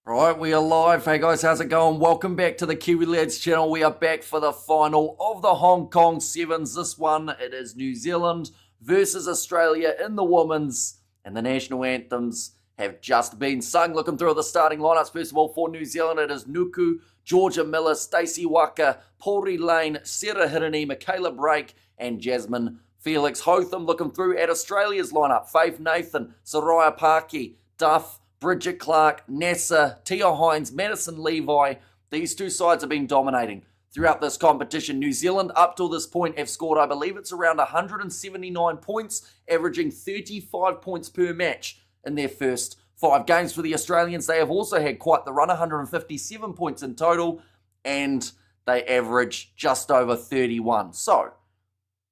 Right, we are live. Hey guys, how's it going? Welcome back to the Kiwi Lads channel. We are back for the final of the Hong Kong Sevens. This one, it is New Zealand versus Australia in the women's, and the national anthems have just been sung. Looking through the starting lineups, first of all, for New Zealand, it is Nuku, Georgia Miller, Stacey Waka, Pori Lane, Sarah Hirini, Michaela Brake, and Jasmine Felix Hotham. Looking through at Australia's lineup, Faith Nathan, Soraya Parky, Duff, Bridget Clark, Nessa, Tia Hines, Madison Levi. These two sides have been dominating throughout this competition. New Zealand, up till this point, have scored, I believe it's around 179 points, averaging 35 points per match in their first 5 games. For the Australians, they have also had quite the run, 157 points in total, and they average just over 31. So,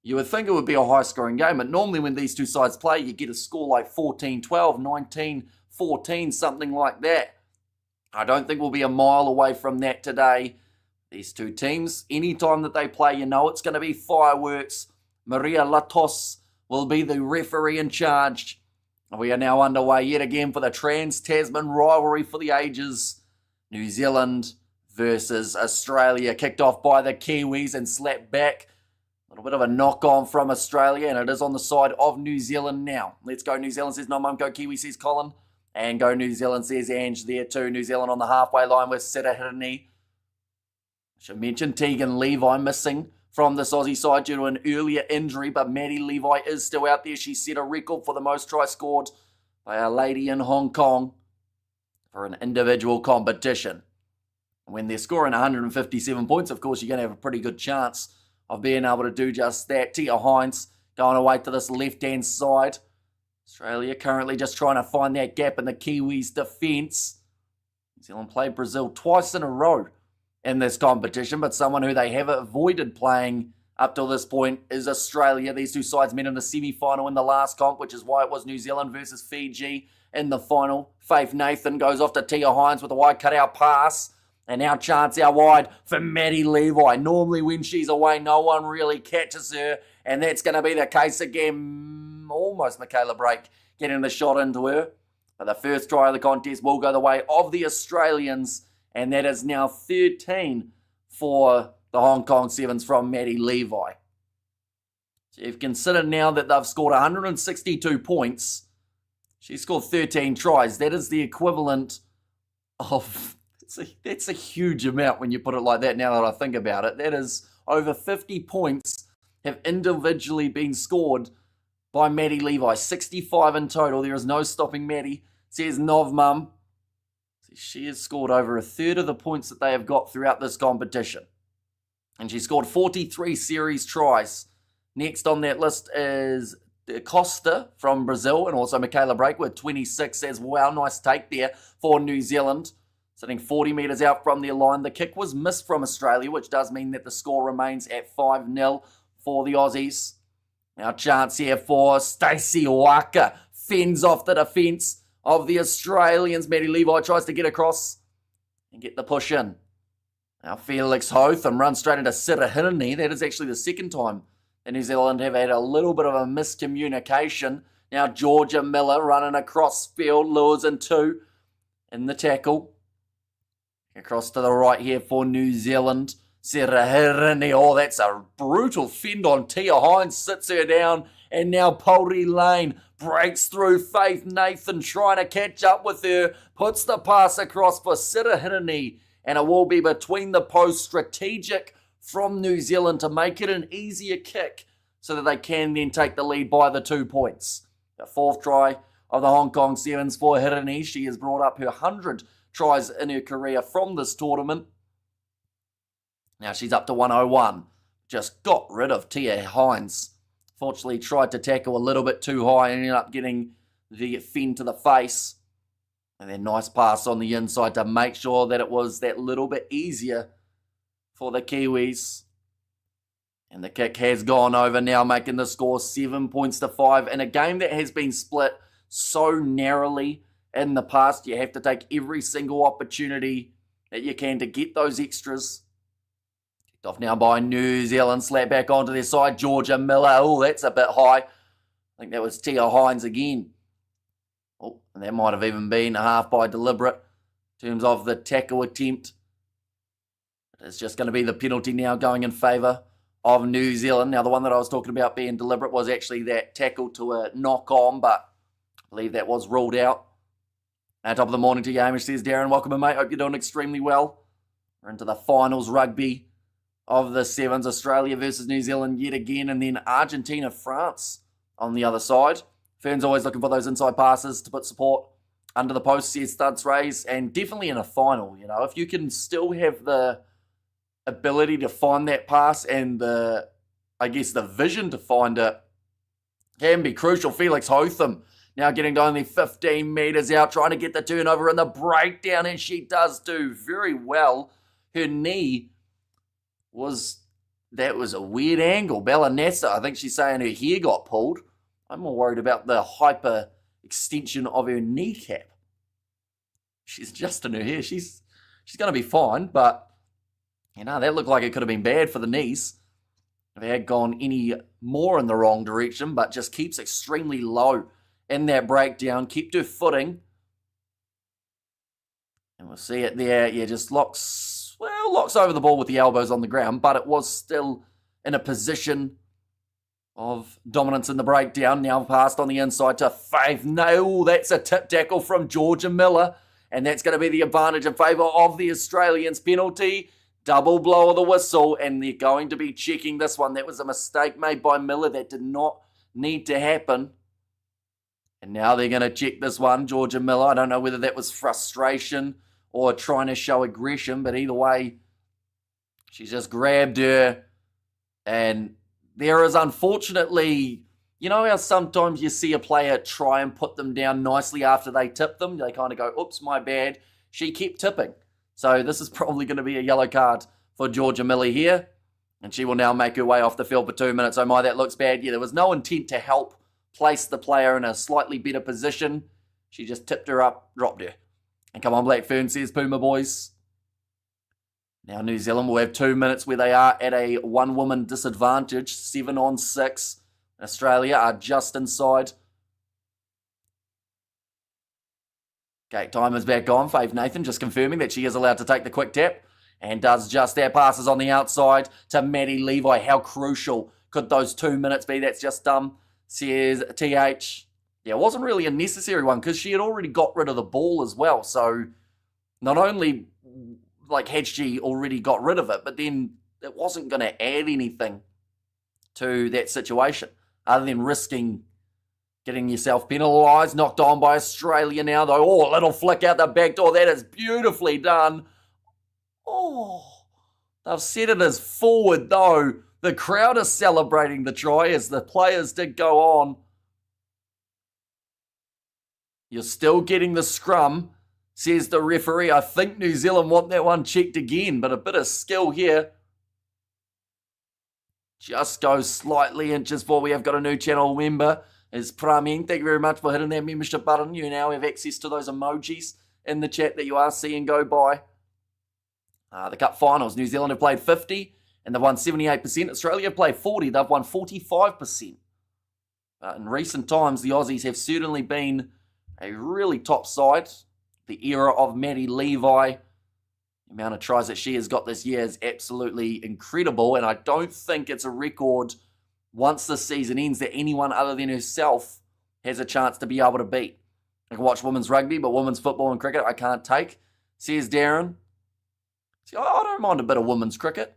you would think it would be a high-scoring game, but normally when these two sides play, you get a score like 14-12, 19-14, something like that. I don't think we'll be a mile away from that today. These two teams, anytime that they play, you know it's going to be fireworks. Maria Latos will be the referee in charge. We are now underway yet again for the Trans-Tasman rivalry for the ages. New Zealand versus Australia, kicked off by the Kiwis and slapped back. A little bit of a knock-on from Australia, and it is on the side of New Zealand now. Let's go New Zealand, says No Mum, go Kiwi, says Colin. And go New Zealand, says Ange there too. New Zealand on the halfway line with Sarah Hirini. I should mention Tegan Levi missing from this Aussie side due to an earlier injury, but Maddie Levi is still out there. She set a record for the most tries scored by a lady in Hong Kong for an individual competition. When they're scoring 157 points, of course, you're going to have a pretty good chance of being able to do just that. Tia Hines going away to this left-hand side. Australia currently just trying to find that gap in the Kiwis' defence. New Zealand played Brazil twice in a row in this competition, but someone who they have avoided playing up till this point is Australia. These two sides met in the semi-final in the last comp, which is why it was New Zealand versus Fiji in the final. Faith Nathan goes off to Tia Hines with a wide cutout pass. And now chance out wide for Maddie Levi. Normally when she's away, no one really catches her. And that's going to be the case again. Almost Michaela Brake getting the shot into her. But the first try of the contest will go the way of the Australians. And that is now 13 for the Hong Kong Sevens from Maddie Levi. So you've considered now that they've scored 162 points. She scored 13 tries. That is the equivalent of... That's a huge amount when you put it like that now that I think about it. That is over 50 points have individually been scored by Maddie Levi. 65 in total. There is no stopping Maddie, says Novmum. She has scored over a third of the points that they have got throughout this competition. And she scored 43 series tries. Next on that list is Costa from Brazil and also Michaela Brake with 26 as well. Nice take there for New Zealand. Sitting 40 metres out from their line. The kick was missed from Australia, which does mean that the score remains at 5-0 for the Aussies. Now chance here for Stacey Waka. Fends off the defence of the Australians. Maddie Levi tries to get across and get the push in. Now Felix Hotham runs straight into Sarah Hirini. That is actually the second time that New Zealand have had a little bit of a miscommunication. Now Georgia Miller running across field, lures in 2 in the tackle. Across to the right here for New Zealand. Sarah Hirini. Oh, that's a brutal fend on Tia Hines. Sits her down. And now Pori Lane breaks through. Faith Nathan trying to catch up with her. Puts the pass across for Sarah Hirini. And it will be between the posts. Strategic from New Zealand to make it an easier kick so that they can then take the lead by the 2 points. The fourth try of the Hong Kong Sevens for Hirini. She has brought up her 100 tries in her career from this tournament. Now she's up to 101. Just got rid of Tia Hines. Fortunately tried to tackle a little bit too high and ended up getting the fend to the face. And then nice pass on the inside to make sure that it was that little bit easier for the Kiwis. And the kick has gone over now, making the score 7 points to 5. In a game that has been split so narrowly in the past, you have to take every single opportunity that you can to get those extras. Kicked off now by New Zealand. Slap back onto their side. Georgia Miller. Oh, that's a bit high. I think that was Tia Hines again. Oh, and that might have even been a half by deliberate. in terms of the tackle attempt. It's just going to be the penalty now going in favour of New Zealand. Now, the one that I was talking about being deliberate was actually that tackle to a knock-on, but I believe that was ruled out. At top of the morning to you, Hamish, says Darren. Welcome in, mate. Hope you're doing extremely well. We're into the finals rugby of the Sevens. Australia versus New Zealand yet again, and then Argentina, France on the other side. Ferns always looking for those inside passes to put support under the post, says Studs Rays, and definitely in a final, you know, if you can still have the ability to find that pass and the vision to find it, can be crucial. Felix Hotham now getting to only 15 metres out, trying to get the turnover in the breakdown, and she does do very well. Her knee that was a weird angle. Bella Nassa, I think she's saying her hair got pulled. I'm more worried about the hyper extension of her kneecap. She's just in her hair. She's going to be fine, but you know, that looked like it could have been bad for the knees if it had gone any more in the wrong direction, but just keeps extremely low in that breakdown. Kept her footing. And we'll see it there. Yeah, just locks over the ball with the elbows on the ground, but it was still in a position of dominance in the breakdown. Now passed on the inside to Faith. No, that's a tip tackle from Georgia Miller, and that's going to be the advantage in favour of the Australians. Penalty, double blow of the whistle, and they're going to be checking this one. That was a mistake made by Miller. That did not need to happen. And now they're going to check this one, Georgia Miller. I don't know whether that was frustration or trying to show aggression, but either way, she's just grabbed her. And there is unfortunately, you know how sometimes you see a player try and put them down nicely after they tip them? They kind of go, oops, my bad. She kept tipping. So this is probably going to be a yellow card for Georgia Miller here. And she will now make her way off the field for 2 minutes. Oh my, that looks bad. Yeah, there was no intent to help place the player in a slightly better position. She just tipped her up, dropped her. And come on, Black Ferns, says Puma boys. Now New Zealand will have 2 minutes where they are at a one-woman disadvantage, 7-on-6. Australia are just inside. Okay, time is back on. Faith Nathan just confirming that she is allowed to take the quick tap and does just that. Passes on the outside to Maddie Levi. How crucial could those 2 minutes be? That's just dumb, says TH. Yeah, it wasn't really a necessary one because she had already got rid of the ball as well. So not only had she already got rid of it, but then it wasn't going to add anything to that situation other than risking getting yourself penalised. Knocked on by Australia now, though. Oh, a little flick out the back door. That is beautifully done. Oh, they've set it as forward, though. The crowd is celebrating the try as the players did go on. You're still getting the scrum, says the referee. I think New Zealand want that one checked again, but a bit of skill here. Just goes slightly inches for. We have got a new channel member. Is Praming. Thank you very much for hitting that membership button. You now have access to those emojis in the chat that you are seeing go by. The Cup Finals. New Zealand have played 50 and they've won 78%. Australia have played 40. They've won 45%. In recent times, the Aussies have certainly been a really top side. The era of Maddie Levi, the amount of tries that she has got this year is absolutely incredible, and I don't think it's a record once the season ends that anyone other than herself has a chance to be able to beat. I can watch women's rugby, but women's football and cricket I can't take, says Darren. See, I don't mind a bit of women's cricket.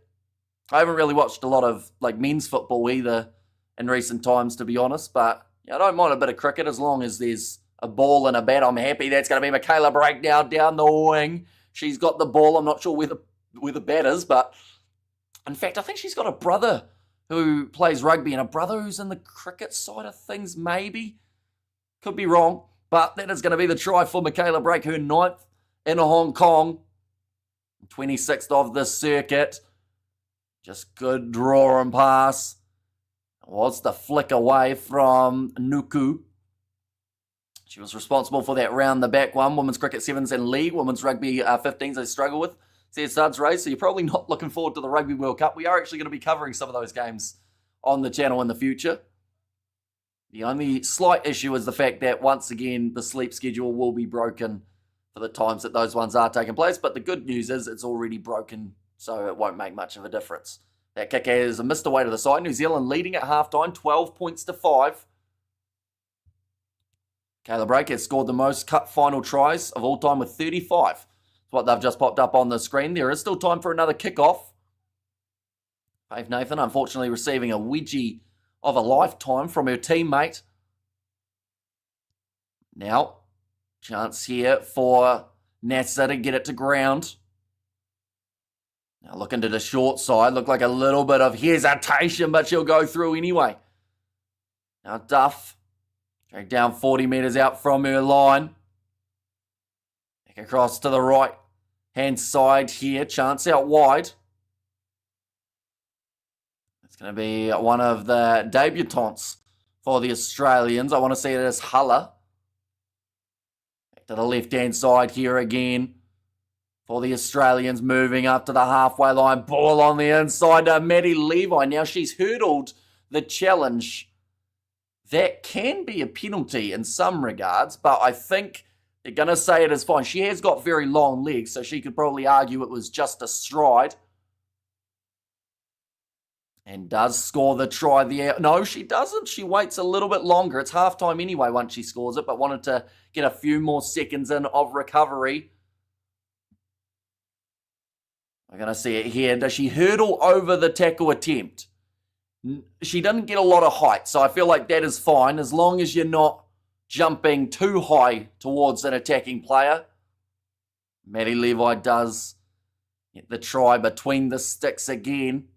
I haven't really watched a lot of men's football either in recent times, to be honest, but I don't mind a bit of cricket as long as there's a ball and a bat. I'm happy. That's going to be Michaela Break now down the wing. She's got the ball. I'm not sure where the bat is, but in fact, I think she's got a brother who plays rugby and a brother who's in the cricket side of things, maybe. Could be wrong, but that is going to be the try for Michaela Break, her 9th in Hong Kong. 26th of the circuit. Just good draw and pass. Was the flick away from Nuku. She was responsible for that round the back one. Women's Cricket Sevens and League. Women's Rugby 15s they struggle with. Says Suds Race. So you're probably not looking forward to the Rugby World Cup. We are actually going to be covering some of those games on the channel in the future. The only slight issue is the fact that once again the sleep schedule will be broken for the times that those ones are taking place. But the good news is it's already broken, so it won't make much of a difference. That kick is missed away to the side. New Zealand leading at halftime, 12 points to 5. Caleb Rake has scored the most cut final tries of all time with 35. That's what they've just popped up on the screen. There is still time for another kickoff. Faith Nathan, unfortunately, receiving a wedgie of a lifetime from her teammate. Now, chance here for Nasa to get it to ground. Now looking to the short side. Looked like a little bit of hesitation, but she'll go through anyway. Now Duff, dragged down 40 metres out from her line. Back across to the right hand side here. Chance out wide. It's going to be one of the debutantes for the Australians. I want to see it as Huller. Back to the left-hand side here again for the Australians, moving up to the halfway line. Ball on the inside to Maddie Levi. Now she's hurdled the challenge. That can be a penalty in some regards, but I think they're going to say it is fine. She has got very long legs, so she could probably argue it was just a stride. And does score the try there. No, she doesn't. She waits a little bit longer. It's halftime anyway once she scores it, but wanted to get a few more seconds in of recovery. We're going to see it here. Does she hurdle over the tackle attempt? She doesn't get a lot of height, so I feel like that is fine as long as you're not jumping too high towards an attacking player. Maddie Levi does get the try between the sticks again.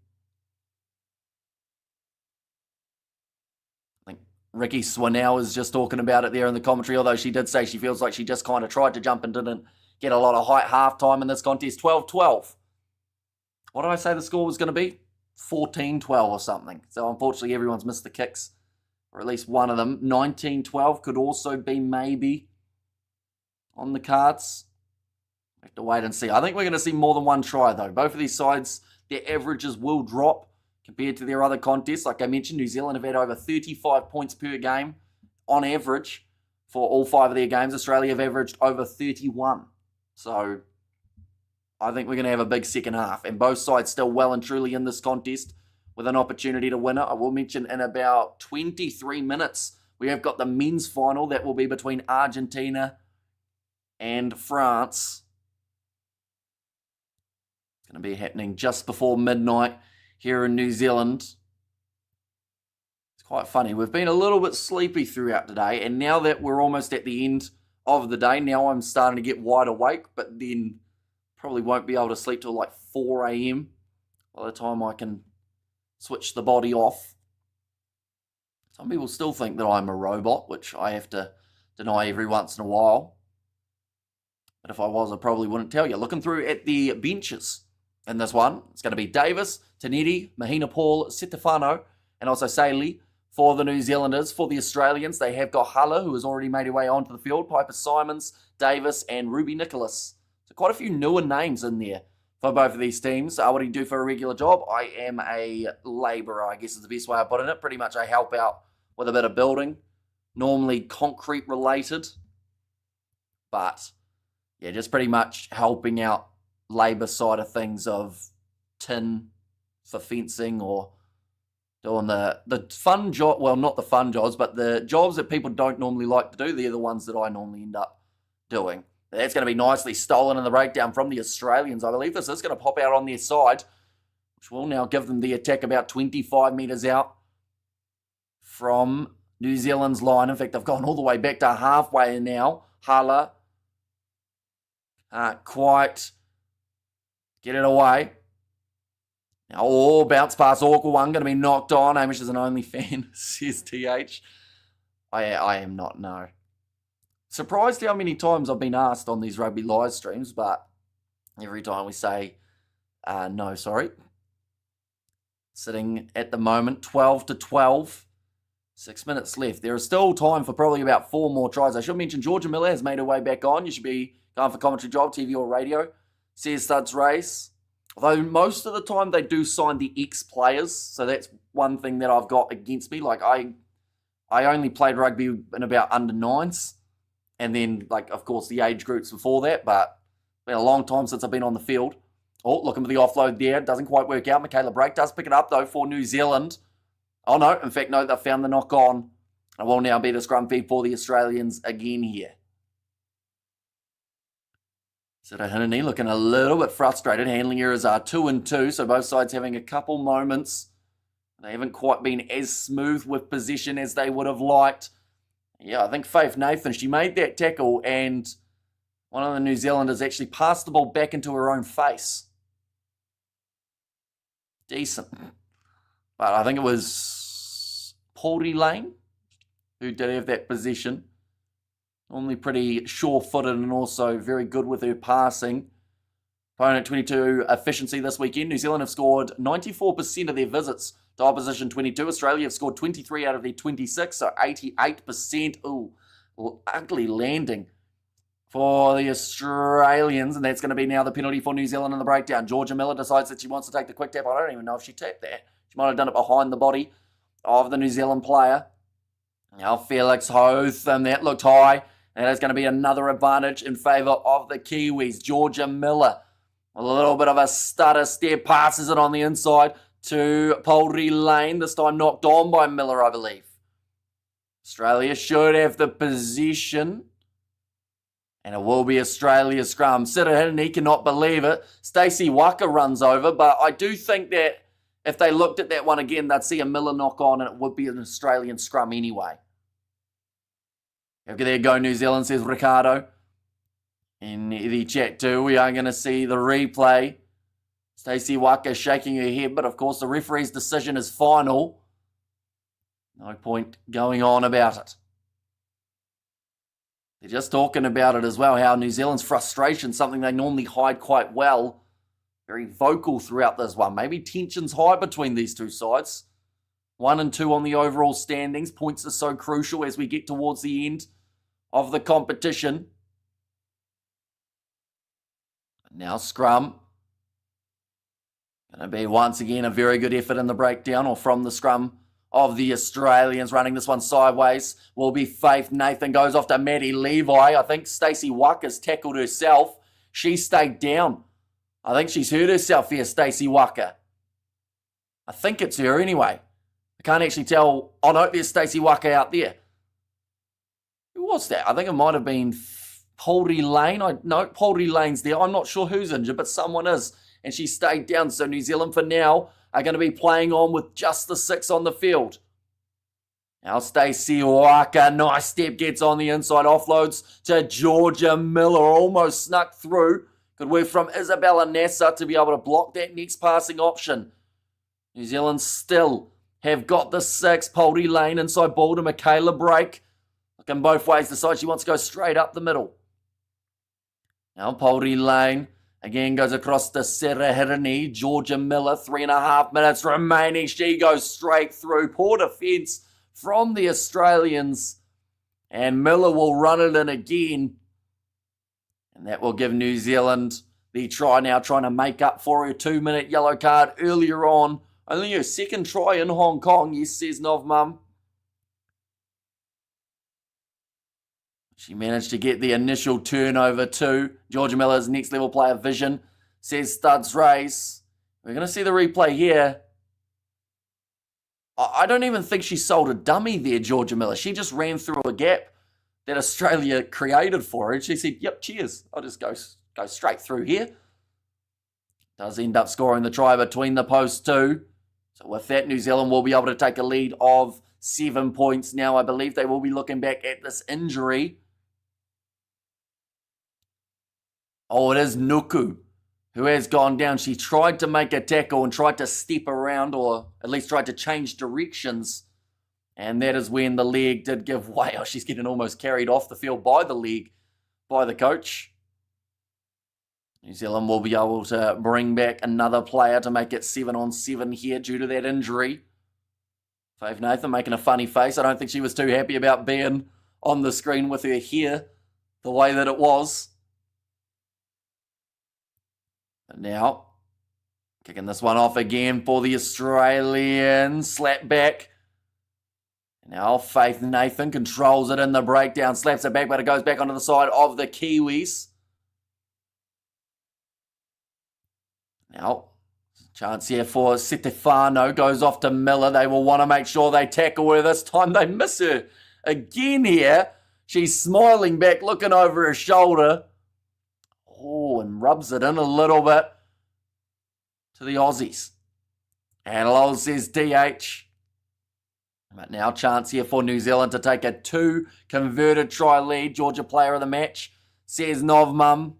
Ricky Swinnell was just talking about it there in the commentary, although she did say she feels like she just kind of tried to jump and didn't get a lot of height halftime in this contest. 12-12. What did I say the score was going to be? 14-12 or something. So unfortunately everyone's missed the kicks, or at least one of them. 19-12 could also be maybe on the cards. We have to wait and see. I think we're going to see more than one try though. Both of these sides, their averages will drop compared to their other contests. Like I mentioned, New Zealand have had over 35 points per game on average for all 5 of their games. Australia have averaged over 31. So I think we're going to have a big second half. And both sides still well and truly in this contest with an opportunity to win it. I will mention in about 23 minutes, we have got the men's final that will be between Argentina and France. It's going to be happening just before midnight here in New Zealand. It's quite funny. We've been a little bit sleepy throughout today, and now that we're almost at the end of the day, now I'm starting to get wide awake, but then probably won't be able to sleep till like 4 a.m. by the time I can switch the body off. Some people still think that I'm a robot, which I have to deny every once in a while. But if I was, I probably wouldn't tell you. Looking through at the benches in this one, it's going to be Davis, Tanedi, Mahina Paul, Stefano, and also Saley for the New Zealanders. For the Australians, they have got Huller, who has already made her way onto the field, Piper Simons, Davis, and Ruby Nicholas. So quite a few newer names in there for both of these teams. What do you do for a regular job? I am a labourer, I guess is the best way of putting it. Pretty much I help out with a bit of building, normally concrete related. But yeah, just pretty much helping out labour side of things of tin for fencing, or doing the fun job, well, not the fun jobs, but the jobs that people don't normally like to do. They're the ones that I normally end up doing. That's going to be nicely stolen in the breakdown from the Australians. I believe this is going to pop out on their side, which will now give them the attack about 25 metres out from New Zealand's line. In fact, they've gone all the way back to halfway now. Hala can't quite get it away. Now, bounce pass, awkward one, going to be knocked on. Hamish is an only fan, says TH. I am not, no. Surprised how many times I've been asked on these rugby live streams, but every time we say, no, sorry. Sitting at the moment, 12-12. 6 minutes left. There is still time for probably about 4 more tries. I should mention Georgia Miller has made her way back on. You should be going for commentary job, TV or radio. Says Studs Race. Although most of the time they do sign the ex-players, so that's one thing that I've got against me. Like I only played rugby in about under 9s, And then, like, of course, the age groups before that, but it's been a long time since I've been on the field. Oh, looking for the offload there. Doesn't quite work out. Michaela Brake does pick it up, though, for New Zealand. Oh, no. In fact, no, they've found the knock on. It will now be the scrum feed for the Australians again here. Sirahini looking a little bit frustrated. Handling errors are 2 and 2, so both sides having a couple moments. They haven't quite been as smooth with possession as they would have liked. Yeah, I think Faith Nathan, she made that tackle and one of the New Zealanders actually passed the ball back into her own face. Decent. But I think it was Pauli Lane who did have that possession. Normally pretty sure-footed and also very good with her passing. Opponent 22 efficiency this weekend. New Zealand have scored 94% of their visits to opposition 22. Australia have scored 23 out of their 26, so 88%. Ooh, ugly landing for the Australians, and that's going to be now the penalty for New Zealand in the breakdown. Georgia Miller decides that she wants to take the quick tap. I don't even know if she tapped that. She might have done it behind the body of the New Zealand player. Now Felix Hoth, and that looked high. That is going to be another advantage in favour of the Kiwis. Georgia Miller, a little bit of a stutter step, passes it on the inside to Pauli Lane. This time knocked on by Miller, I believe. Australia should have the position. And it will be Australia's scrum. Sirahini cannot believe it. Stacey Waka runs over, but I do think that if they looked at that one again, they'd see a Miller knock on and it would be an Australian scrum anyway. Okay, there go New Zealand, says Ricardo. In the chat too, we are going to see the replay. Stacey Waka shaking her head, but of course the referee's decision is final. No point going on about it. They're just talking about it as well, how New Zealand's frustration, something they normally hide quite well. Very vocal throughout this one. Maybe tension's high between these two sides. 1 and 2 on the overall standings. Points are so crucial as we get towards the end of the competition. Now scrum. Going to be once again a very good effort in the breakdown, or from the scrum of the Australians. Running this one sideways will be Faith Nathan. Goes off to Maddie Levi. I think Stacey Waka's tackled herself. She stayed down. I think she's hurt herself here, Stacey Waka. I think it's her anyway. I can't actually tell. Oh no, there's Stacey Waka out there. Who was that? I think it might have been Pauli Lane. No, Pauli Lane's there. I'm not sure who's injured, but someone is. And she stayed down. So New Zealand for now are going to be playing on with just the 6 on the field. Now Stacey Waka, nice step, gets on the inside, offloads to Georgia Miller, almost snuck through. Good work from Isabella Nasser to be able to block that next passing option. New Zealand still have got the 6. Pauli Lane inside ball to Michaela Brake. Looking both ways, decides she wants to go straight up the middle. Now Pauli Lane again goes across to Sirahini. Georgia Miller, 3.5 minutes remaining. She goes straight through. Poor defence from the Australians. And Miller will run it in again. And that will give New Zealand the try now, trying to make up for her 2-minute yellow card earlier on. Only her second try in Hong Kong, yes, says Novmum. She managed to get the initial turnover too. Georgia Miller's next level player vision, says Studs Race. We're going to see the replay here. I don't even think she sold a dummy there, Georgia Miller. She just ran through a gap that Australia created for her. And she said, yep, cheers. I'll just go straight through here. Does end up scoring the try between the posts too. So with that, New Zealand will be able to take a lead of 7 points now. I believe they will be looking back at this injury. Oh, it is Nuku who has gone down. She tried to make a tackle and tried to step around, or at least tried to change directions. And that is when the leg did give way. Oh, she's getting almost carried off the field by the leg by the coach. New Zealand will be able to bring back another player to make it 7-on-7 here due to that injury. Faith Nathan making a funny face. I don't think she was too happy about being on the screen with her hair the way that it was. But now, kicking this one off again for the Australians. Slap back. Now Faith Nathan controls it in the breakdown, slaps it back, but it goes back onto the side of the Kiwis. Now, chance here for Stefano, goes off to Miller. They will want to make sure they tackle her. This time they miss her again here. She's smiling back, looking over her shoulder. Oh, and rubs it in a little bit to the Aussies. And Lowell says DH. But now chance here for New Zealand to take a 2 converted try lead. Georgia player of the match, says Novmum.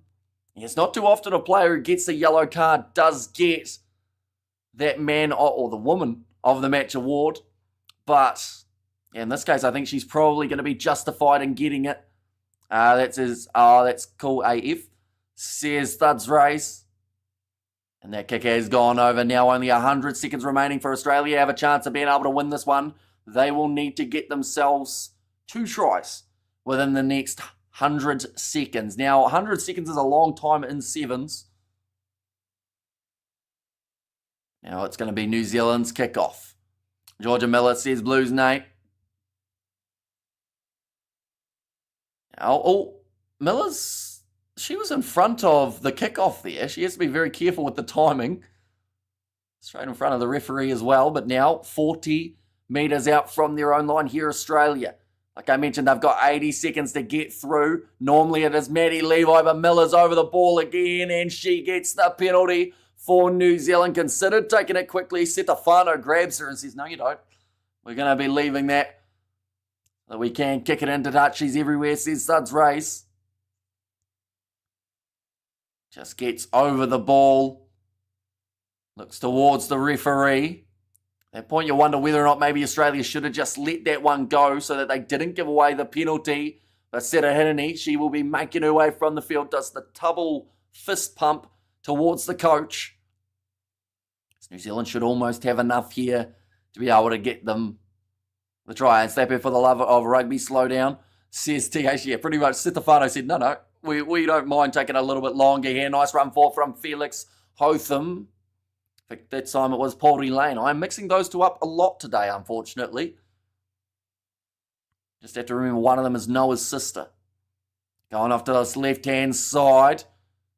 It's not too often a player who gets a yellow card does get that man or the woman of the match award. But in this case, I think she's probably going to be justified in getting it. That's cool AF, says Thuds Race. And that kick has gone over. Now only 100 seconds remaining for Australia. Have a chance of being able to win this one. They will need to get themselves 2 tries within the next 100 seconds. Now, 100 seconds is a long time in sevens. Now it's going to be New Zealand's kickoff. Georgia Miller says Blues, Nate. Miller's, she was in front of the kickoff there. She has to be very careful with the timing. Straight in front of the referee as well. But now 40 metres out from their own line here, Australia. Like I mentioned, they've got 80 seconds to get through. Normally it is Maddie Levi, but Miller's over the ball again, and she gets the penalty for New Zealand. Considered taking it quickly. Stefano grabs her and says, no, you don't. We're going to be leaving that. So we can kick it into touch. She's everywhere, says Suds Race. Just gets over the ball. Looks towards the referee. At that point, you wonder whether or not maybe Australia should have just let that one go so that they didn't give away the penalty. But Seta Hineni, she will be making her way from the field, does the double fist pump towards the coach. New Zealand should almost have enough here to be able to get them the try. And slap her for the love of rugby, slow down, says TH. Yeah, pretty much Stefano said, no, we don't mind taking a little bit longer here. Nice run forward from Felix Hotham. I think that time it was Paulding Lane. I'm mixing those two up a lot today, unfortunately. Just have to remember one of them is Noah's sister. Going off to this left-hand side.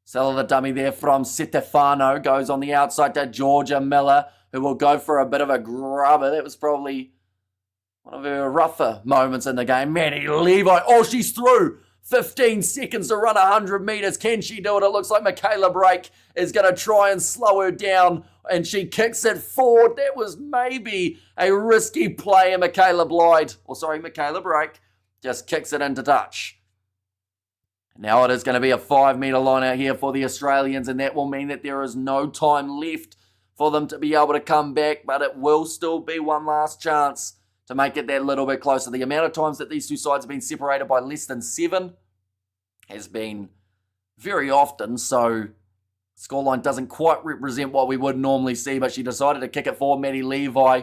Sell the dummy there from Stefano. Goes on the outside to Georgia Miller, who will go for a bit of a grubber. That was probably one of her rougher moments in the game. Maddie Levi. Oh, she's through. 15 seconds to run 100 metres. Can she do it? It looks like Michaela Brake is going to try and slow her down, and she kicks it forward. That was maybe a risky play, and Michaela Brake just kicks it into touch. Now it is going to be a 5 metre line out here for the Australians, and that will mean that there is no time left for them to be able to come back, but it will still be one last chance to make it that little bit closer. The amount of times that these two sides have been separated by less than 7 has been very often, so scoreline doesn't quite represent what we would normally see, but she decided to kick it for Maddie Levi.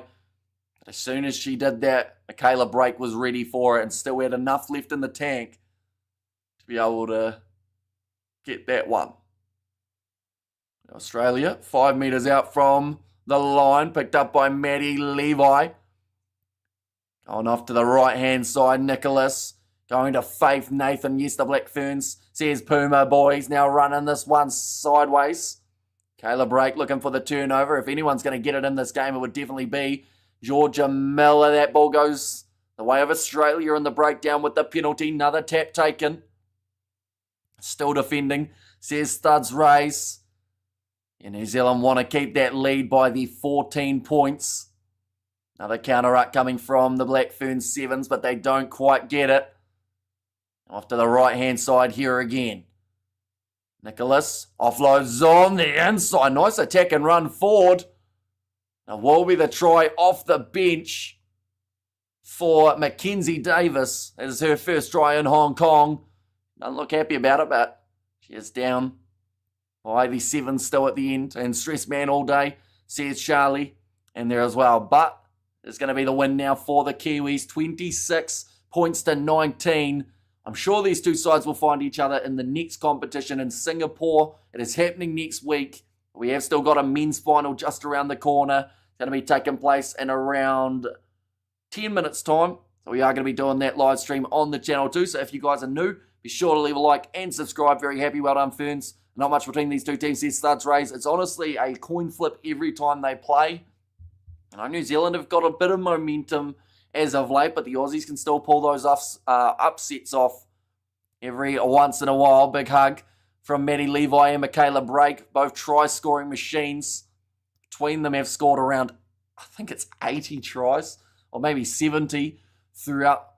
As soon as she did that, Michaela Brake was ready for it and still had enough left in the tank to be able to get that one. Australia, 5 metres out from the line, picked up by Maddie Levi. Going off to the right-hand side, Nicholas. Going to Faith Nathan. Yes, the Black Ferns, says Puma boys. Now running this one sideways. Kayla Brake looking for the turnover. If anyone's going to get it in this game, it would definitely be Georgia Miller. That ball goes the way of Australia in the breakdown with the penalty. Another tap taken. Still defending, says Studs Race. And New Zealand want to keep that lead by the 14 points. Another counter-up coming from the Black Ferns Sevens, but they don't quite get it. Off to the right-hand side here again. Nicholas offloads on the inside. Nice attack and run forward. Now will be the try off the bench for Mackenzie Davis. That is her first try in Hong Kong. Doesn't look happy about it, but she is down by the 7 still at the end. And stress man all day, says Charlie. And there as well. But it's going to be the win now for the Kiwis. 26 points to 19. I'm sure these two sides will find each other in the next competition in Singapore. It is happening next week. We have still got a men's final just around the corner. It's going to be taking place in around 10 minutes time. So we are going to be doing that live stream on the channel too. So if you guys are new, be sure to leave a like and subscribe. Very happy. Well done, Ferns. Not much between these two teams. These studs raise. It's honestly a coin flip every time they play. I know New Zealand have got a bit of momentum as of late, but the Aussies can still pull those upsets off every once in a while. Big hug from Maddie Levi and Michaela Brake, both try-scoring machines. Between them have scored around, I think it's 80 tries, or maybe 70 throughout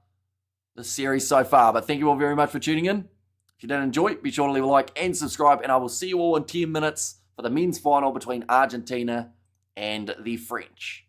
the series so far. But thank you all very much for tuning in. If you did enjoy, be sure to leave a like and subscribe, and I will see you all in 10 minutes for the men's final between Argentina and the French.